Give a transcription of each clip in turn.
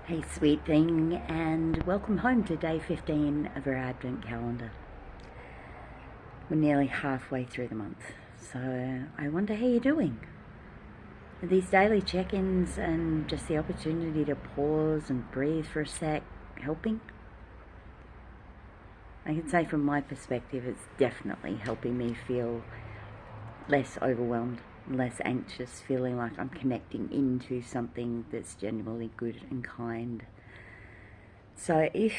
Hey sweet thing, and welcome home to day 15 of our Advent calendar. We're nearly halfway through the month, so I wonder how you're doing. Are these daily check-ins and just the opportunity to pause and breathe for a sec helping? I can say from my perspective it's definitely helping me feel less overwhelmed, less anxious, feeling like I'm connecting into something that's genuinely good and kind. So if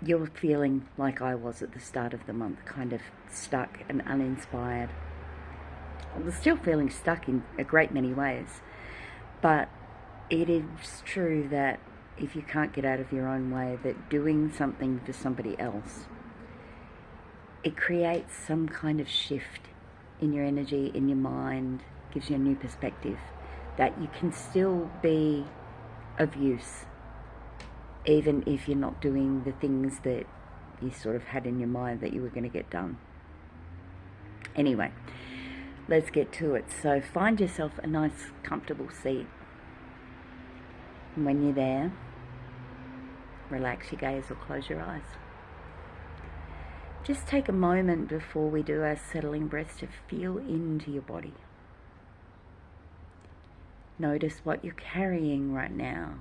you're feeling like I was at the start of the month, kind of stuck and uninspired, I'm still feeling stuck in a great many ways, but it is true that if you can't get out of your own way, that doing something for somebody else, it creates some kind of shift in your energy, in your mind, gives you a new perspective, that you can still be of use, even if you're not doing the things that you sort of had in your mind that you were going to get done. Anyway, let's get to it. So find yourself a nice, comfortable seat. And when you're there, relax your gaze or close your eyes. Just take a moment before we do our settling breaths to feel into your body. Notice what you're carrying right now.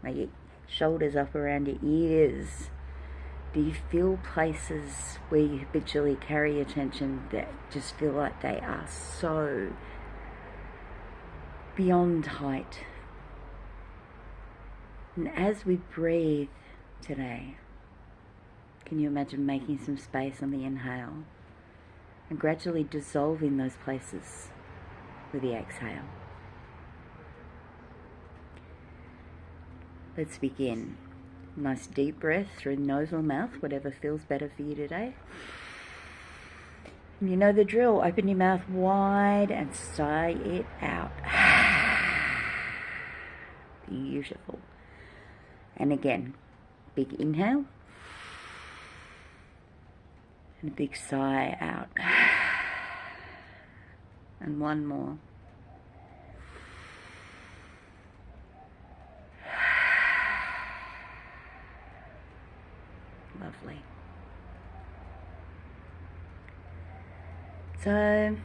Are your shoulders up around your ears? Do you feel places where you habitually carry your attention that just feel like they are so beyond height? And as we breathe today, can you imagine making some space on the inhale and gradually dissolving those places with the exhale? Let's begin. Nice deep breath through the nose or mouth, whatever feels better for you today. And you know the drill. Open your mouth wide and sigh it out. Beautiful. And again, big inhale. And a big sigh out. And one more. Lovely. So,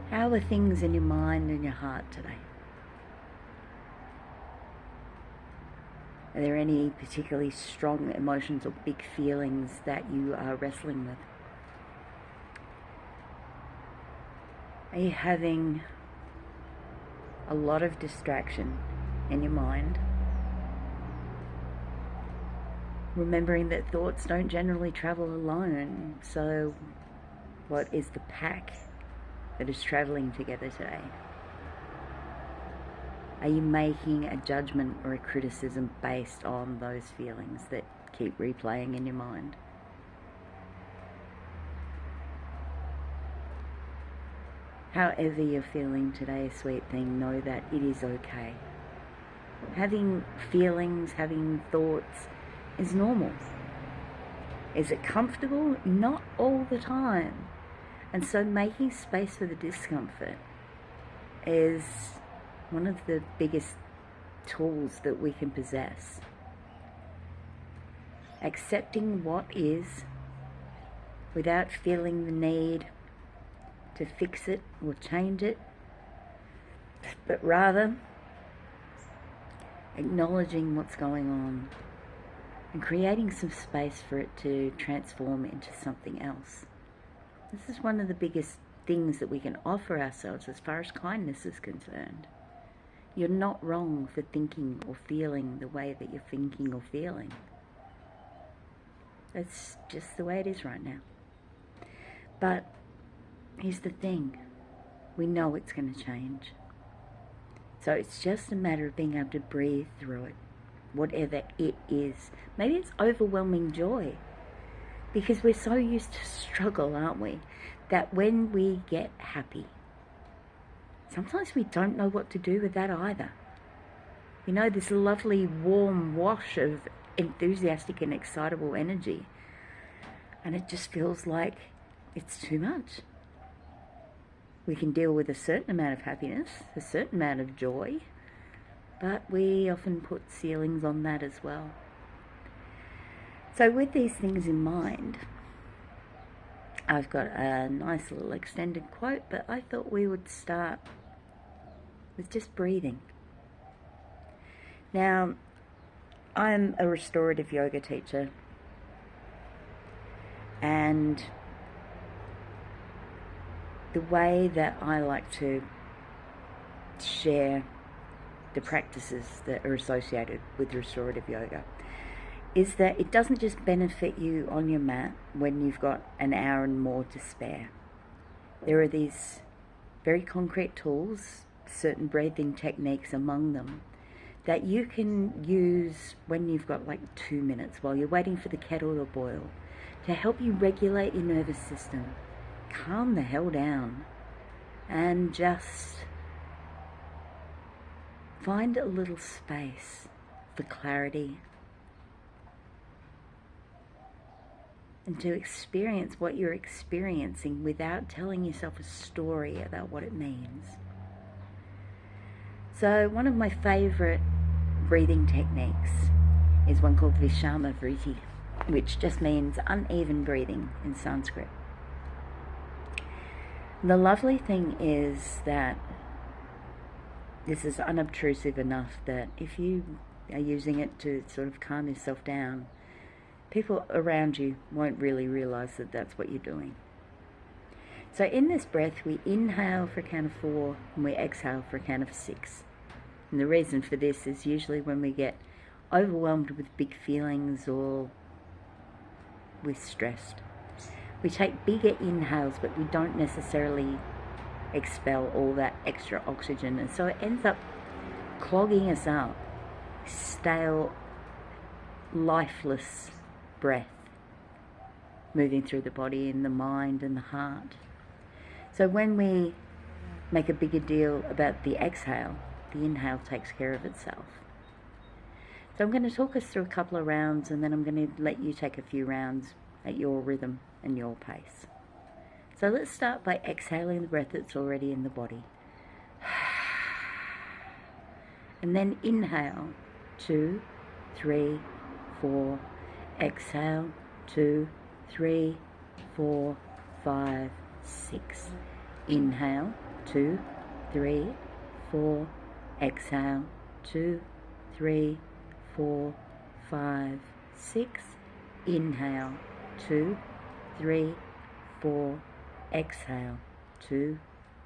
how are things in your mind and your heart today? Are there any particularly strong emotions or big feelings that you are wrestling with? Are you having a lot of distraction in your mind? Remembering that thoughts don't generally travel alone, so what is the pack that is traveling together today? Are you making a judgment or a criticism based on those feelings that keep replaying in your mind? However you're feeling today, sweet thing, know that it is okay. Having feelings, having thoughts is normal. Is it comfortable? Not all the time. And so making space for the discomfort is one of the biggest tools that we can possess. Accepting what is without feeling the need to fix it or change it, but rather acknowledging what's going on and creating some space for it to transform into something else. This is one of the biggest things that we can offer ourselves as far as kindness is concerned. You're not wrong for thinking or feeling the way that you're thinking or feeling. That's just the way it is right now. But here's the thing. We know it's going to change. So it's just a matter of being able to breathe through it, whatever it is. Maybe it's overwhelming joy, because we're so used to struggle, aren't we, that when we get happy, sometimes we don't know what to do with that either. You know, this lovely warm wash of enthusiastic and excitable energy, and it just feels like it's too much. We can deal with a certain amount of happiness, a certain amount of joy, but we often put ceilings on that as well. So with these things in mind, I've got a nice little extended quote, but I thought we would start with just breathing. Now, I'm a restorative yoga teacher, and the way that I like to share the practices that are associated with restorative yoga is that it doesn't just benefit you on your mat when you've got an hour and more to spare. There are these very concrete tools, certain breathing techniques among them, that you can use when you've got like 2 minutes while you're waiting for the kettle to boil, to help you regulate your nervous system, calm the hell down, and just find a little space for clarity and to experience what you're experiencing without telling yourself a story about what it means. So one of my favorite breathing techniques is one called Vishama Vritti, which just means uneven breathing in Sanskrit. The lovely thing is that this is unobtrusive enough that if you are using it to sort of calm yourself down, people around you won't really realize that that's what you're doing. So in this breath, we inhale for a count of 4 and we exhale for a count of 6. And the reason for this is usually when we get overwhelmed with big feelings or we're stressed. We take bigger inhales, but we don't necessarily expel all that extra oxygen, and so it ends up clogging us up. Stale, lifeless breath moving through the body and the mind and the heart. So when we make a bigger deal about the exhale, the inhale takes care of itself. So I'm going to talk us through a couple of rounds, and then I'm going to let you take a few rounds at your rhythm and your pace. So let's start by exhaling the breath that's already in the body. And then inhale, 2, 3, 4. Exhale, 2, 3, 4, 5, 6. Inhale, 2, 3, 4. Exhale, 2, 3, 4, 5, 6. Inhale, 2, 3, 4. Exhale, 2,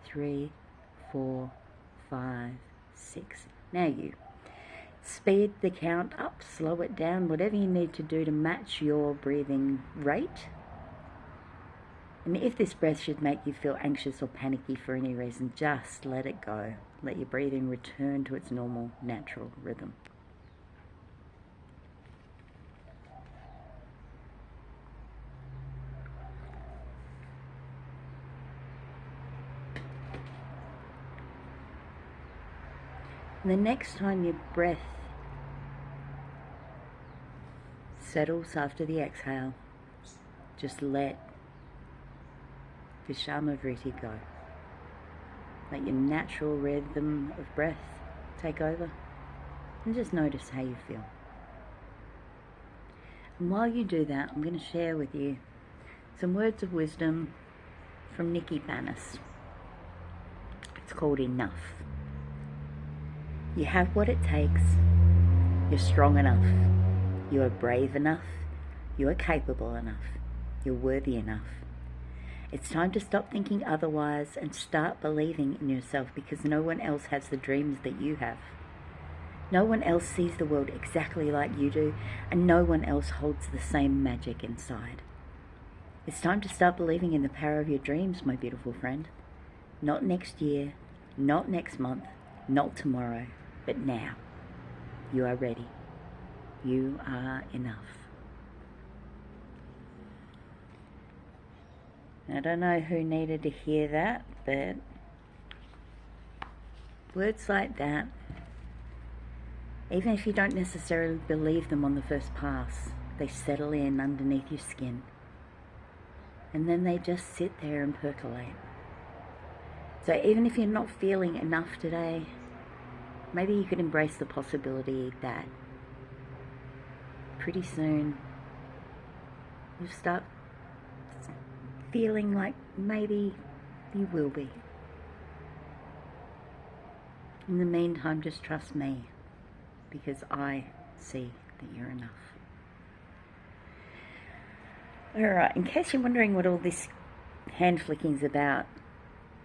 3, 4, 5, 6. Now you speed the count up, slow it down, whatever you need to do to match your breathing rate. And if this breath should make you feel anxious or panicky for any reason, just let it go. Let your breathing return to its normal, natural rhythm. And the next time your breath settles after the exhale, just let Vishama Vritti go. Let your natural rhythm of breath take over, and just notice how you feel. And while you do that, I'm going to share with you some words of wisdom from Nikki banas. It's called Enough. You have what it takes. You're strong enough. You are brave enough. You are capable enough. You're worthy enough. It's time to stop thinking otherwise and start believing in yourself, because no one else has the dreams that you have. No one else sees the world exactly like you do, and no one else holds the same magic inside. It's time to start believing in the power of your dreams, my beautiful friend. Not next year, not next month, not tomorrow, but now. You are ready. You are enough. I don't know who needed to hear that, but words like that, even if you don't necessarily believe them on the first pass, they settle in underneath your skin. And then they just sit there and percolate. So even if you're not feeling enough today, maybe you could embrace the possibility that pretty soon you'll start feeling like maybe you will be. In the meantime, just trust me, because I see that you're enough. Alright, in case you're wondering what all this hand flicking's about,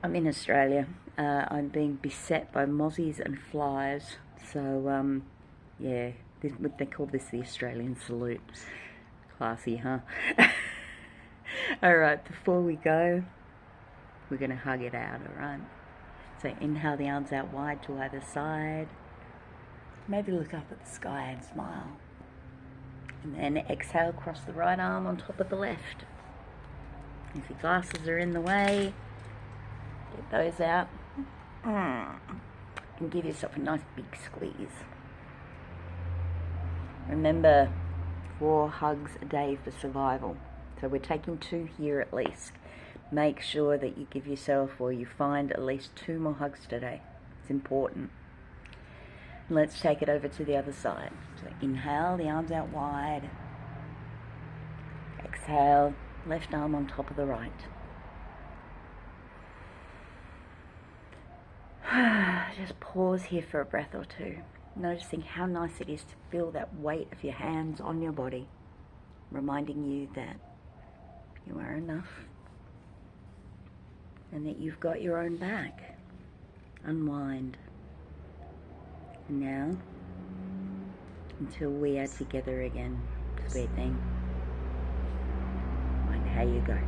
I'm in Australia. I'm being beset by mozzies and flies. So, yeah, they call this the Australian salute. Classy, huh? Alright, before we go, we're going to hug it out, alright? So inhale the arms out wide to either side. Maybe look up at the sky and smile. And then exhale, cross the right arm on top of the left. If your glasses are in the way, get those out. And give yourself a nice big squeeze. Remember, 4 hugs a day for survival. So we're taking 2 here at least. Make sure that you give yourself, or you find at least 2 more hugs today. It's important. Let's take it over to the other side. So inhale, the arms out wide. Exhale, left arm on top of the right. Just pause here for a breath or two, noticing how nice it is to feel that weight of your hands on your body, reminding you that you are enough and that you've got your own back. Unwind. And now, until we are together again, sweet thing, mind how you go.